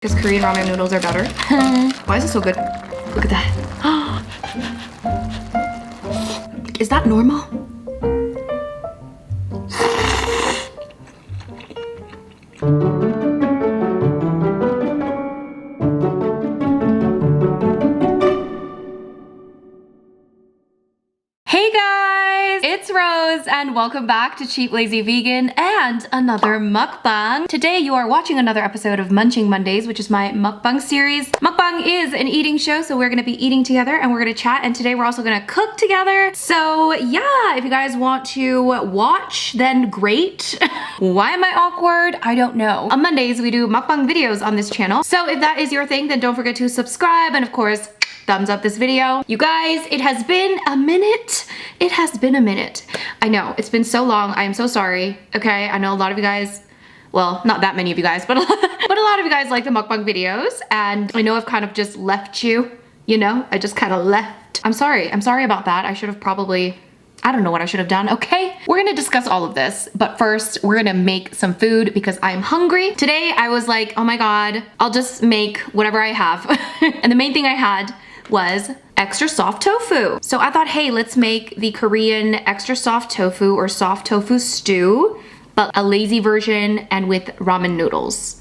Because Korean ramen noodles are better. Why is it so good? Look at that. Is that normal? Hey guys, it's Rose and welcome back to Cheap Lazy Vegan and another mukbang. Today you are watching another episode of Munching Mondays, which is my mukbang series. Mukbang is an eating show, so we're gonna be eating together and we're gonna chat, and today we're also gonna cook together. So yeah, if you guys want to watch, then great. Why am I awkward? I don't know. On Mondays we do mukbang videos on this channel, so if that is your thing, then don't forget to subscribe and of course thumbs up this video. You guys, it has been a minute. It has been a minute. I know, it's been so long. I am so sorry, okay? I know a lot of you guys, well, not that many of you guys, but a lot of you guys like the mukbang videos, and I know I've kind of just left you, you know? I just kind of left. I'm sorry about that. I should have probably, I don't know what I should have done. Okay, we're gonna discuss all of this, but first we're gonna make some food because I'm hungry. Today I was like, oh my God, I'll just make whatever I have. And the main thing I had was extra soft tofu. So I thought, hey, let's make the Korean extra soft tofu or soft tofu stew, but a lazy version and with ramen noodles.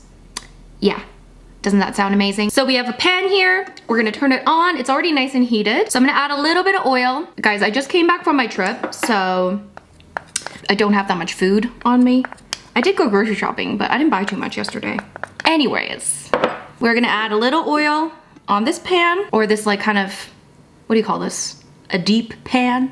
Yeah. Doesn't that sound amazing? So we have a pan here. We're gonna turn it on. It's already nice and heated. So I'm gonna add a little bit of oil. Guys, I just came back from my trip, so I don't have that much food on me. I did go grocery shopping, but I didn't buy too much yesterday. Anyways, we're gonna add a little oil on this pan, or this like kind of, what do you call this? A deep pan?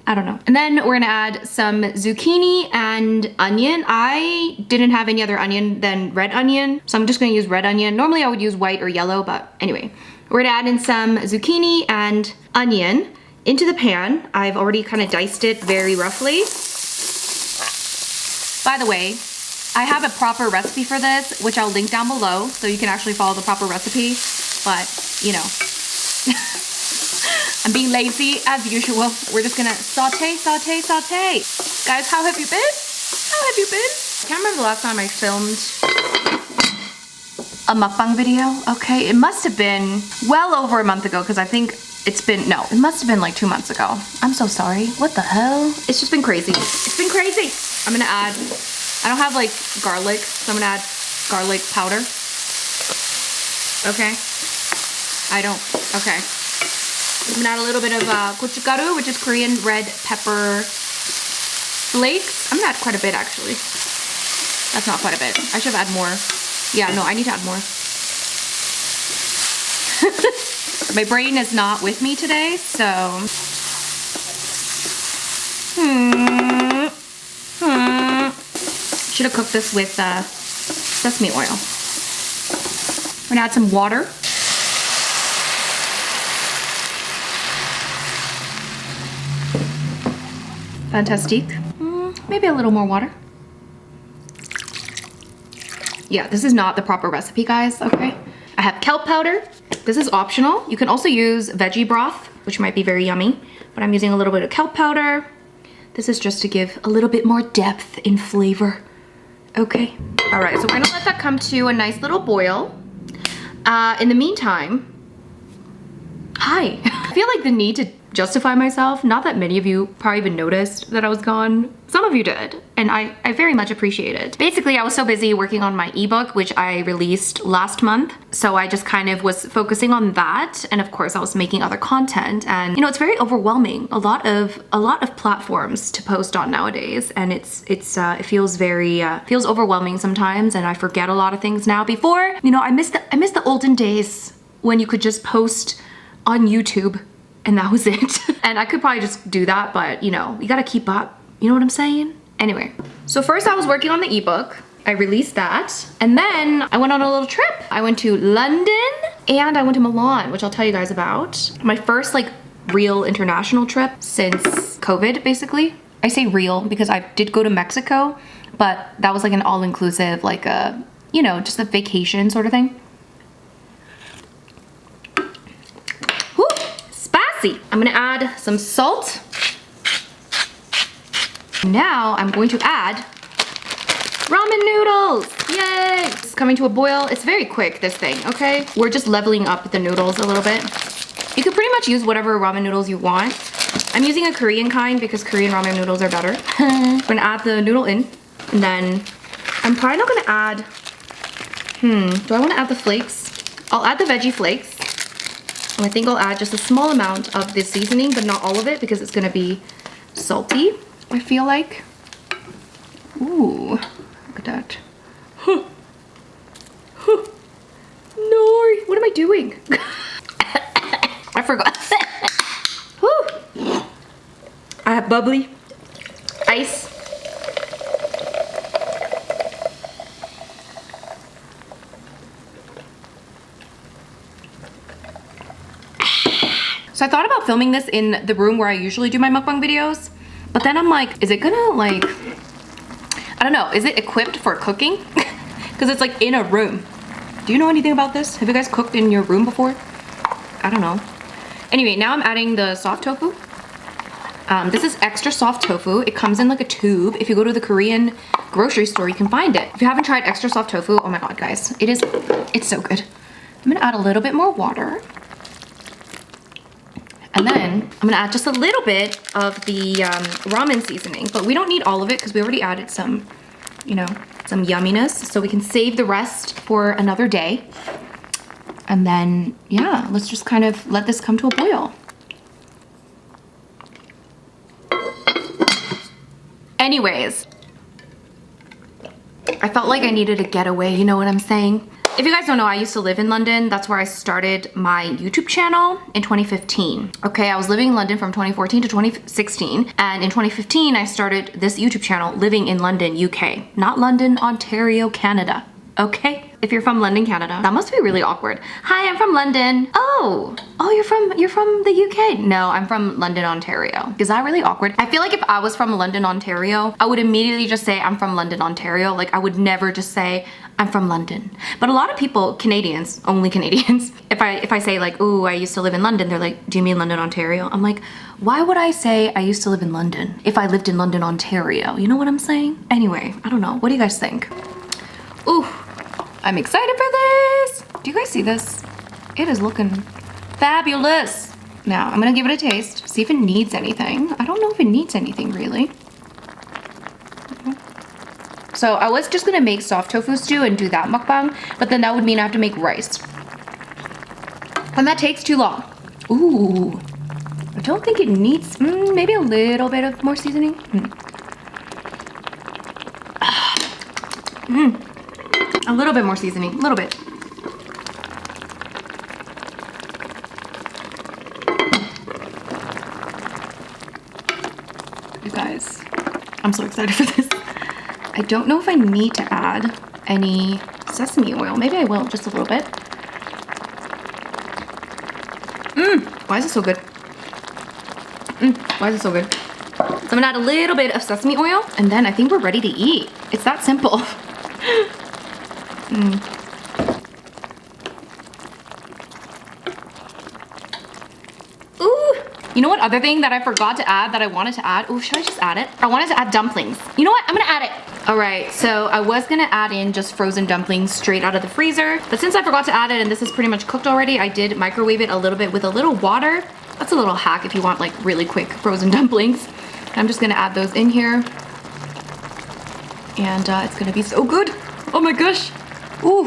I don't know. And then we're gonna add some zucchini and onion. I didn't have any other onion than red onion, so I'm just gonna use red onion. Normally I would use white or yellow, but anyway. We're gonna add in some zucchini and onion into the pan. I've already kind of diced it very roughly. By the way, I have a proper recipe for this, which I'll link down below, so you can actually follow the proper recipe, but you know. I'm being lazy as usual. We're just gonna saute, saute, saute. Guys, how have you been? How have you been? I can't remember the last time I filmed a mukbang video. Okay, it must have been well over a month ago because I think it's been, no, it must have been like 2 months ago. I'm so sorry. What the hell? It's just been crazy. It's been crazy. I'm gonna add, I don't have like garlic, so I'm gonna add garlic powder. Okay. I don't, okay. I'm gonna add a little bit of gochugaru, which is Korean red pepper flakes. I'm gonna add quite a bit actually. That's not quite a bit. I should have added more. Yeah, no, I need to add more. My brain is not with me today, so. Should have cooked this with sesame oil. We're gonna add some water. Fantastic. Maybe a little more water. Yeah, this is not the proper recipe, guys, okay? I have kelp powder. This is optional. You can also use veggie broth, which might be very yummy, but I'm using a little bit of kelp powder. This is just to give a little bit more depth in flavor. Okay. All right, so we're gonna let that come to a nice little boil. In the meantime, hi. I feel like the need to justify myself. Not that many of you probably even noticed that I was gone. Some of you did, and I very much appreciate it. Basically, I was so busy working on my ebook, which I released last month. So I just kind of was focusing on that. And of course I was making other content, and you know, it's very overwhelming. A lot of platforms to post on nowadays. And it feels very, feels overwhelming sometimes. And I forget a lot of things now. Before, you know, I miss the olden days when you could just post on YouTube and that was it. And I could probably just do that, but you know, you gotta keep up. You know what I'm saying? Anyway, so first I was working on the ebook. I released that. And then I went on a little trip. I went to London and I went to Milan, which I'll tell you guys about. My first like real international trip since COVID, basically. I say real because I did go to Mexico, but that was like an all-inclusive, like a, you know, just a vacation sort of thing. I'm gonna add some salt. Now I'm going to add Ramen noodles! Yay! It's coming to a boil. It's very quick, this thing, okay? We're just leveling up the noodles a little bit. You could pretty much use whatever ramen noodles you want. I'm using a Korean kind because Korean ramen noodles are better. I'm gonna add the noodle in, and then I'm probably not gonna add, do I wanna add the flakes? I'll add the veggie flakes. And I think I'll add just a small amount of this seasoning, but not all of it because it's gonna be salty, I feel like. Ooh, look at that. Huh. Huh. No, what am I doing? I forgot. Whew. I have bubbly ice. So I thought about filming this in the room where I usually do my mukbang videos, but then I'm like, is it gonna like, I don't know, is it equipped for cooking? Because it's like in a room. Do you know anything about this? Have you guys cooked in your room before? I don't know. Anyway, now I'm adding the soft tofu. This is extra soft tofu. It comes in like a tube. If you go to the Korean grocery store, you can find it. If you haven't tried extra soft tofu, oh my god, guys, it's so good. I'm gonna add a little bit more water. And then I'm gonna add just a little bit of the ramen seasoning, but we don't need all of it because we already added some, you know, some yumminess. So we can save the rest for another day. And then, yeah, let's just kind of let this come to a boil. Anyways, I felt like I needed a getaway, you know what I'm saying? If you guys don't know, I used to live in London. That's where I started my YouTube channel in 2015. Okay, I was living in London from 2014 to 2016. And in 2015, I started this YouTube channel living in London, UK. Not London, Ontario, Canada. Okay? If you're from London, Canada, that must be really awkward. Hi, I'm from London. Oh, you're from the UK? No, I'm from London, Ontario. Is that really awkward? I feel like if I was from London, Ontario, I would immediately just say I'm from London, Ontario. Like I would never just say I'm from London. But a lot of people, Canadians, only Canadians, if I say like, ooh, I used to live in London, they're like, do you mean London, Ontario? I'm like, why would I say I used to live in London if I lived in London, Ontario? You know what I'm saying? Anyway, I don't know. What do you guys think? Ooh. I'm excited for this. Do you guys see this? It is looking fabulous. Now I'm gonna give it a taste, see if it needs anything. I don't know if it needs anything really. So I was just gonna make soft tofu stew and do that mukbang, but then that would mean I have to make rice. And that takes too long. Ooh, I don't think it needs, maybe a little bit of more seasoning. A little bit more seasoning, a little bit. You guys, I'm so excited for this. I don't know if I need to add any sesame oil. Maybe I will, just a little bit. Why is it so good? Why is it so good? So I'm gonna add a little bit of sesame oil, and then I think we're ready to eat. It's that simple. Ooh, you know what other thing that I forgot to add that I wanted to add? Ooh, should I just add it? I wanted to add dumplings. You know what? I'm gonna add it. All right, so I was gonna add in just frozen dumplings straight out of the freezer, but since I forgot to add it and this is pretty much cooked already, I did microwave it a little bit with a little water. That's a little hack if you want like really quick frozen dumplings. I'm just gonna add those in here. And it's gonna be so good. Oh my gosh. Ooh,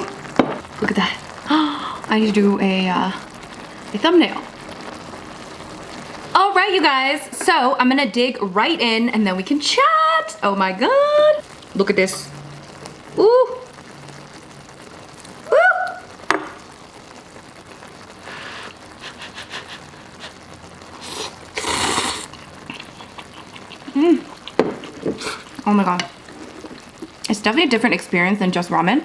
look at that. I need to do a thumbnail. All right, you guys. So I'm gonna dig right in and then we can chat. Oh my God. Look at this. Ooh. Oh my God. It's definitely a different experience than just ramen.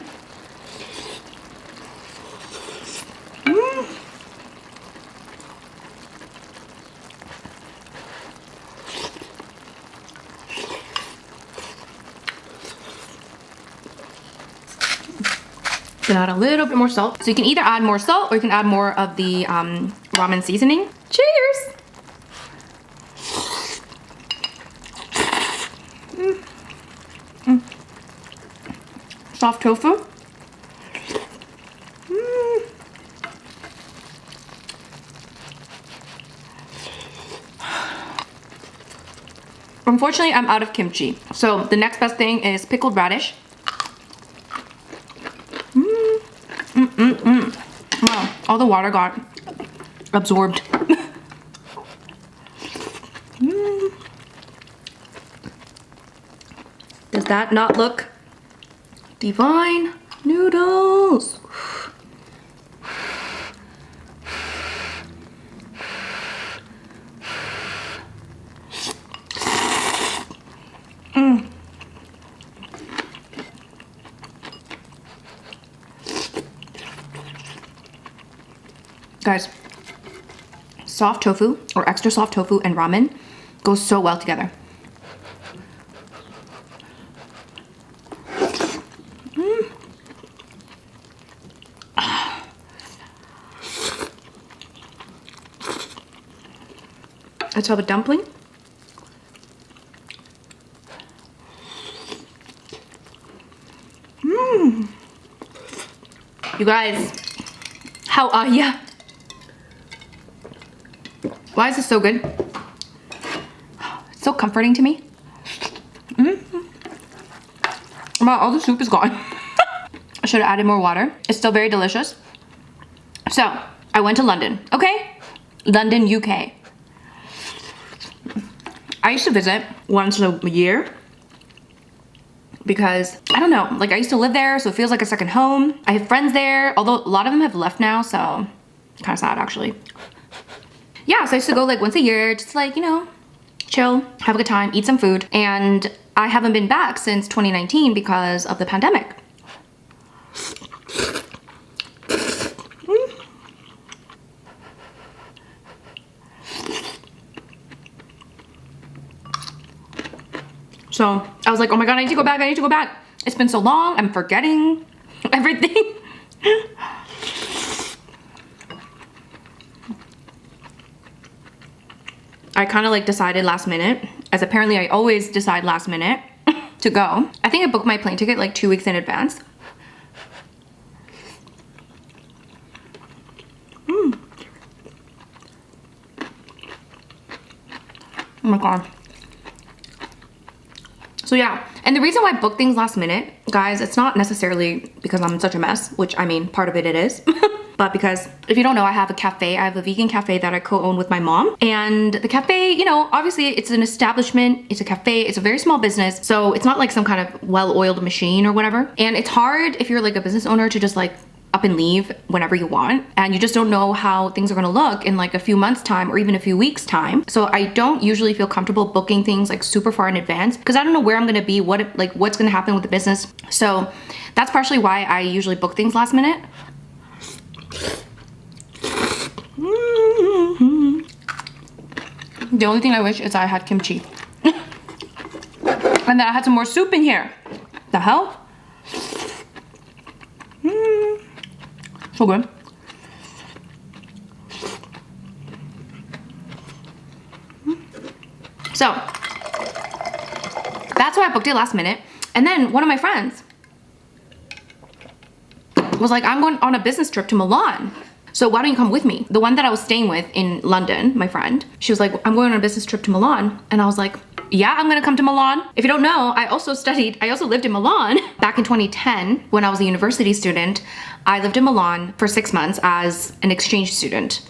You can add a little bit more salt. So you can either add more salt or you can add more of the ramen seasoning. Cheers! soft tofu. Unfortunately, I'm out of kimchi. So the next best thing is pickled radish. Wow, all the water got absorbed. Does that not look divine? Noodles. Guys, soft tofu or extra soft tofu and ramen goes so well together. Let's have a dumpling. You guys, how are ya? Why is this so good? It's so comforting to me. Wow, all the soup is gone. I should have added more water. It's still very delicious. So, I went to London, okay? London, UK. I used to visit once a year because, I don't know, like I used to live there, so it feels like a second home. I have friends there, although a lot of them have left now, so kind of sad actually. Yeah, so I used to go like once a year, just like, you know, chill, have a good time, eat some food. And I haven't been back since 2019 because of the pandemic. So I was like, oh my God, I need to go back, I need to go back. It's been so long, I'm forgetting everything. I kind of like decided last minute, as apparently I always decide last minute to go. I think I booked my plane ticket like 2 weeks in advance. Oh my God. So yeah, and the reason why I book things last minute, guys, it's not necessarily because I'm such a mess, which I mean, part of it is. But because if you don't know, I have a cafe. I have a vegan cafe that I co-own with my mom. And the cafe, you know, obviously it's an establishment, it's a cafe, it's a very small business. So it's not like some kind of well-oiled machine or whatever. And it's hard if you're like a business owner to just like up and leave whenever you want. And you just don't know how things are gonna look in like a few months time or even a few weeks time. So I don't usually feel comfortable booking things like super far in advance because I don't know where I'm gonna be, what's gonna happen with the business. So that's partially why I usually book things last minute. The only thing I wish is I had kimchi. And that I had some more soup in here. The hell? So good. So that's why I booked it last minute. And then one of my friends was like, I'm going on a business trip to Milan. So why don't you come with me? The one that I was staying with in London, my friend, she was like, I'm going on a business trip to Milan. And I was like, yeah, I'm gonna come to Milan. If you don't know, I also lived in Milan back in 2010 when I was a university student. I lived in Milan for 6 months as an exchange student.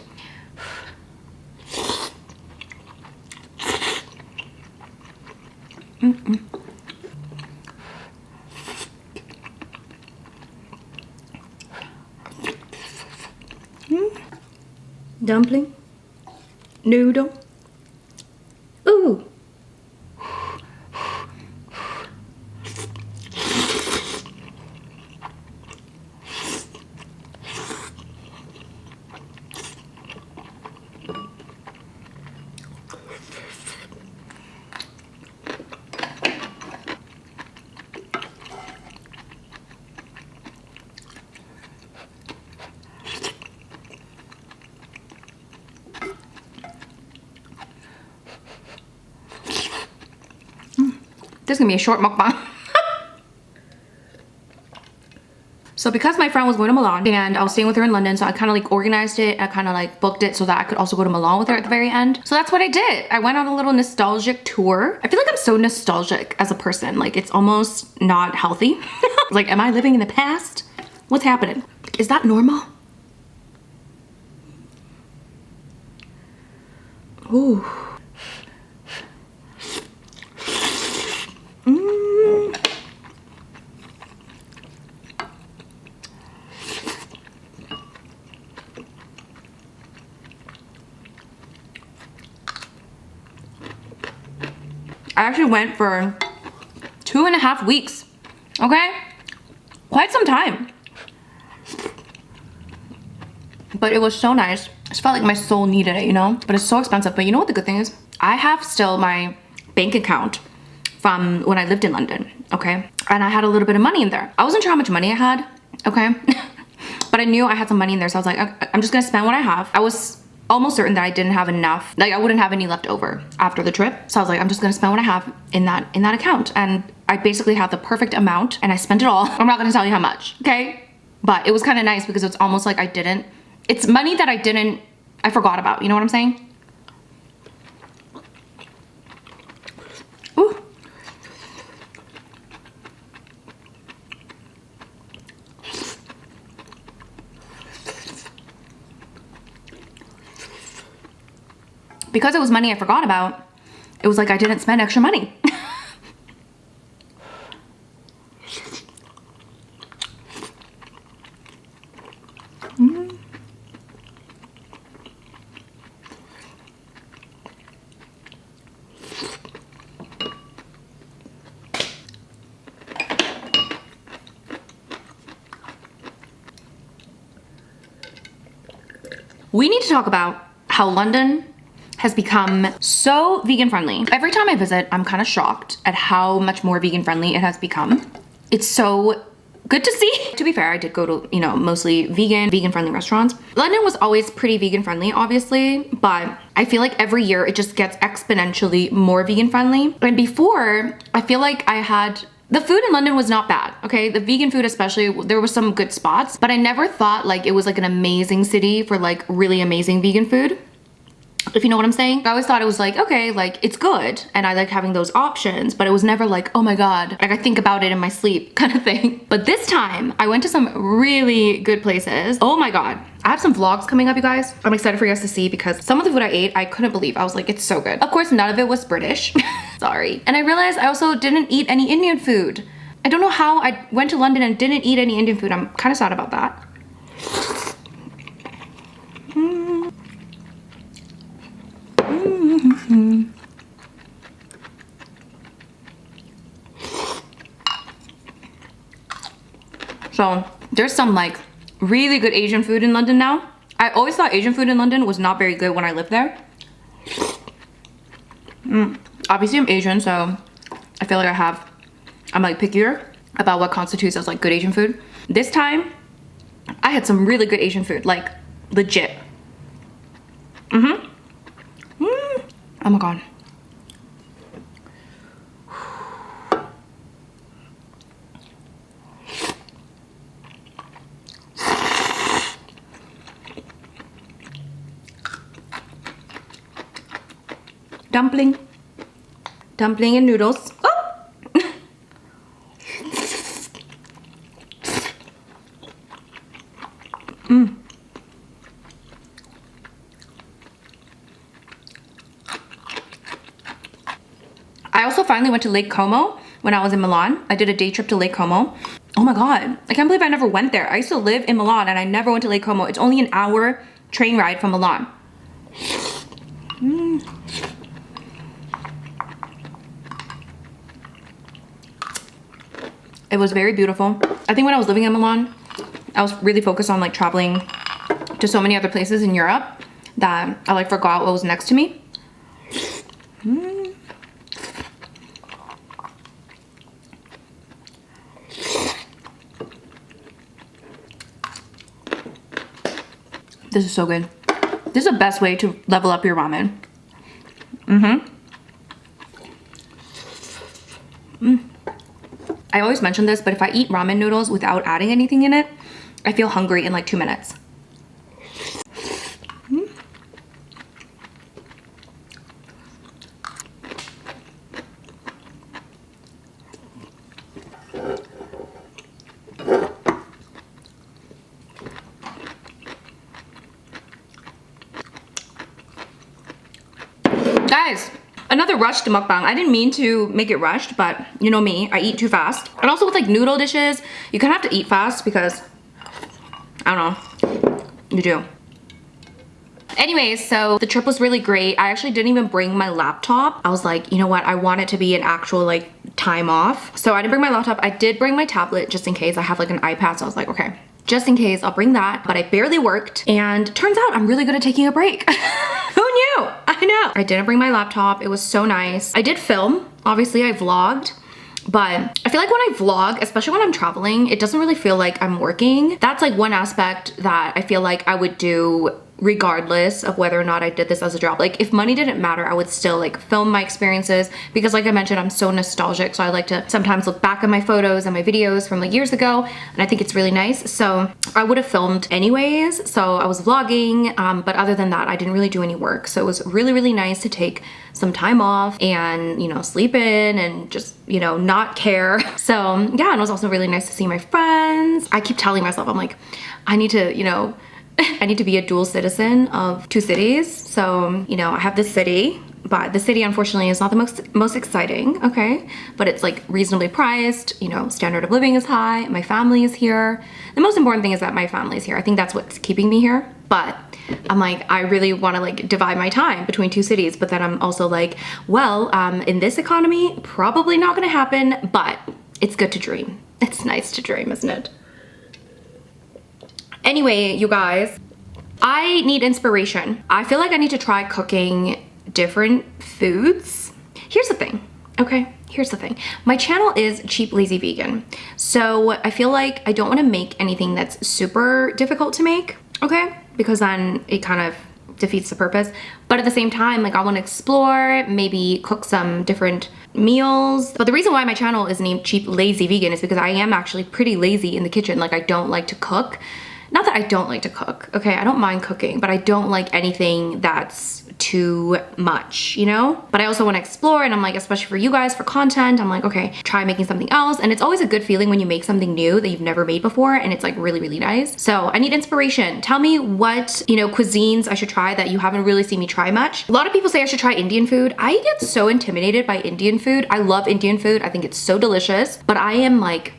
Dumpling, noodle, ooh. This is gonna be a short mukbang. So because my friend was going to Milan and I was staying with her in London, so I kind of like organized it. I kind of like booked it so that I could also go to Milan with her at the very end. So that's what I did. I went on a little nostalgic tour. I feel like I'm so nostalgic as a person. Like it's almost not healthy. Like, am I living in the past? What's happening? Is that normal? Ooh. I actually went for 2.5 weeks, okay? Quite some time. But it was so nice. I just felt like my soul needed it, you know? But it's so expensive. But you know what the good thing is? I have still my bank account from when I lived in London, okay? And I had a little bit of money in there. I wasn't sure how much money I had, okay? But I knew I had some money in there, so I was like, I'm just gonna spend what I have. I was almost certain that I didn't have enough, like I wouldn't have any left over after the trip. So I was like, I'm just gonna spend what I have in that account. And I basically had the perfect amount and I spent it all. I'm not gonna tell you how much, okay? But it was kind of nice because it's almost like it's money that I forgot about, you know what I'm saying? Ooh. Because it was money I forgot about, it was like I didn't spend extra money. We need to talk about how London has become so vegan friendly. Every time I visit, I'm kind of shocked at how much more vegan friendly it has become. It's so good to see. To be fair, I did go to, you know, mostly vegan friendly restaurants. London was always pretty vegan friendly, obviously, but I feel like every year it just gets exponentially more vegan friendly. And before, I feel like the food in London was not bad, okay? The vegan food especially, there were some good spots, but I never thought like it was like an amazing city for like really amazing vegan food, if you know what I'm saying. I always thought it was like, okay, like it's good and I like having those options, but it was never like, oh my God, like I think about it in my sleep kind of thing. But this time I went to some really good places. Oh my God. I have some vlogs coming up, you guys. I'm excited for you guys to see because some of the food I ate, I couldn't believe. I was like, it's so good. Of course, none of it was British. Sorry. And I realized I also didn't eat any Indian food. I don't know how I went to London and didn't eat any Indian food. I'm kind of sad about that. So there's some like really good Asian food in London now. I always thought Asian food in London was not very good when I lived there. Obviously I'm Asian, so I feel like I'm like pickier about what constitutes as like good Asian food. This time I had some really good Asian food, like legit. Oh my God. Dumpling and noodles. Oh! I also finally went to Lake Como when I was in Milan. I did a day trip to Lake Como. Oh my God, I can't believe I never went there. I used to live in Milan and I never went to Lake Como. It's only an hour train ride from Milan. It was very beautiful. I think when I was living in Milan, I was really focused on like traveling to so many other places in Europe that I like forgot what was next to me. This is so good. This is the best way to level up your ramen. I always mention this, but if I eat ramen noodles without adding anything in it, I feel hungry in like 2 minutes. Guys, another rushed mukbang. I didn't mean to make it rushed, but you know me, I eat too fast. And also with like noodle dishes, you kind of have to eat fast because, I don't know, you do. Anyways, so the trip was really great. I actually didn't even bring my laptop. I was like, you know what? I want it to be an actual like time off. So I didn't bring my laptop. I did bring my tablet just in case. I have like an iPad, so I was like, okay, just in case, I'll bring that. But I barely worked, and turns out I'm really good at taking a break. Who knew? I know. I didn't bring my laptop. It was so nice. I did film. Obviously, I vlogged. But I feel like when I vlog, especially when I'm traveling, it doesn't really feel like I'm working. That's like one aspect that I feel like I would do regardless of whether or not I did this as a job. Like if money didn't matter, I would still like film my experiences because like I mentioned, I'm so nostalgic. So I like to sometimes look back at my photos and my videos from like years ago, and I think it's really nice. So I would have filmed anyways. So I was vlogging, but other than that, I didn't really do any work. So it was really, really nice to take some time off and, you know, sleep in and just, you know, not care. So yeah, and it was also really nice to see my friends. I keep telling myself, I'm like, I need to, you know, I need to be a dual citizen of 2 cities. So, you know, I have this city, but the city unfortunately is not the most exciting, okay? But it's like reasonably priced, you know, standard of living is high, my family is here. The most important thing is that my family is here. I think that's what's keeping me here. But I'm like, I really want to like divide my time between 2 cities, but then I'm also like, well, in this economy, probably not gonna happen, but it's good to dream. It's nice to dream, isn't it? Anyway, you guys, I need inspiration. I feel like I need to try cooking different foods. Here's the thing, okay? Here's the thing. My channel is Cheap Lazy Vegan. So I feel like I don't want to make anything that's super difficult to make, okay? Because then it kind of defeats the purpose. But at the same time, like I want to explore, maybe cook some different meals. But the reason why my channel is named Cheap Lazy Vegan is because I am actually pretty lazy in the kitchen. Like I don't like to cook. Not that I don't like to cook, okay? I don't mind cooking, but I don't like anything that's too much, you know? But I also want to explore, and I'm like, especially for you guys, for content, I'm like, okay, try making something else. And it's always a good feeling when you make something new that you've never made before, and it's like really, really nice. So I need inspiration. Tell me what, you know, cuisines I should try that you haven't really seen me try much. A lot of people say I should try Indian food. I get so intimidated by Indian food. I love Indian food. I think it's so delicious, but I am like,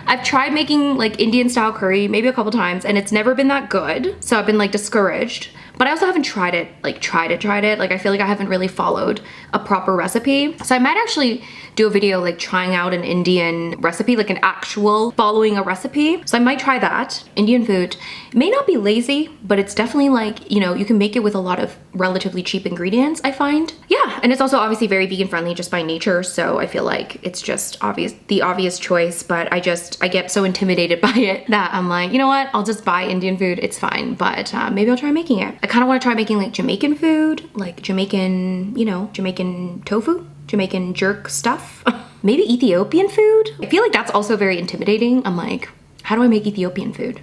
I've tried making like Indian style curry maybe a couple times and it's never been that good. So I've been like discouraged, but I also haven't tried it. Like tried it. Like I feel like I haven't really followed a proper recipe. So I might actually do a video like trying out an Indian recipe, like an actual following a recipe. So I might try that. Indian food it may not be lazy, but it's definitely like, you know, you can make it with a lot of relatively cheap ingredients, I find. Yeah, and it's also obviously very vegan friendly just by nature. So I feel like it's just the obvious choice, but I get so intimidated by it that I'm like, you know what? I'll just buy Indian food. It's fine, but maybe I'll try making it. I kind of want to try making like Jamaican food, like Jamaican, you know, Jamaican tofu, Jamaican jerk stuff. Maybe Ethiopian food. I feel like that's also very intimidating. I'm like, how do I make Ethiopian food?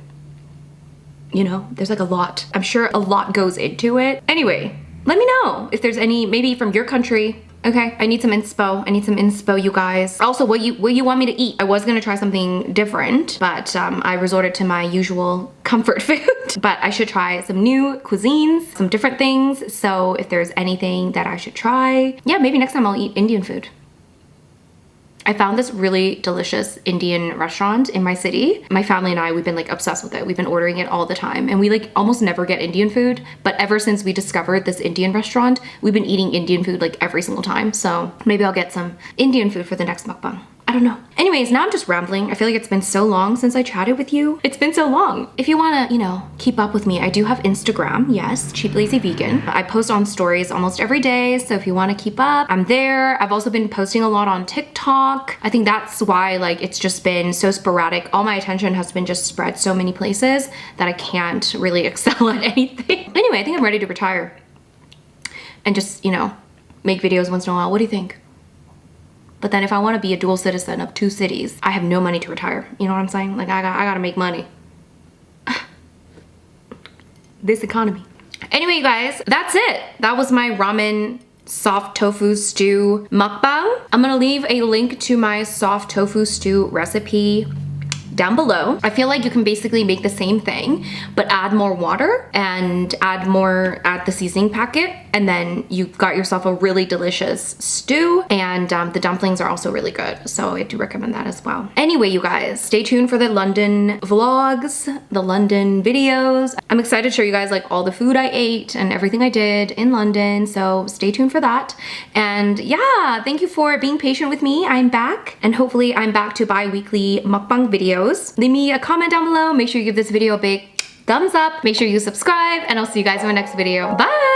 You know, there's like a lot. I'm sure a lot goes into it. Anyway, let me know if there's any, maybe from your country. Okay, I need some inspo, you guys. Also, what you want me to eat? I was gonna try something different, but I resorted to my usual comfort food. But I should try some new cuisines, some different things. So if there's anything that I should try, yeah, maybe next time I'll eat Indian food. I found this really delicious Indian restaurant in my city. My family and I, we've been like obsessed with it. We've been ordering it all the time and we like almost never get Indian food. But ever since we discovered this Indian restaurant, we've been eating Indian food like every single time. So maybe I'll get some Indian food for the next mukbang. I don't know. Anyways, now I'm just rambling. I feel like it's been so long since I chatted with you. It's been so long. If you wanna, you know, keep up with me, I do have Instagram, yes, Cheap Lazy Vegan. I post on stories almost every day, so if you wanna keep up, I'm there. I've also been posting a lot on TikTok. I think that's why like it's just been so sporadic. All my attention has been just spread so many places that I can't really excel at anything. Anyway, I think I'm ready to retire and just, you know, make videos once in a while. What do you think? But then if I want to be a dual citizen of 2 cities, I have no money to retire. You know what I'm saying? Like I gotta make money. This economy. Anyway, you guys, that's it. That was my ramen soft tofu stew mukbang. I'm gonna leave a link to my soft tofu stew recipe down below. I feel like you can basically make the same thing, but add more water and add the seasoning packet, and then you got yourself a really delicious stew, and the dumplings are also really good, so I do recommend that as well. Anyway, you guys, stay tuned for the London vlogs, the London videos. I'm excited to show you guys like all the food I ate and everything I did in London, so stay tuned for that. And yeah, thank you for being patient with me. I'm back, and hopefully I'm back to bi-weekly mukbang videos. Leave me a comment down below. Make sure you give this video a big thumbs up. Make sure you subscribe, and I'll see you guys in my next video. Bye!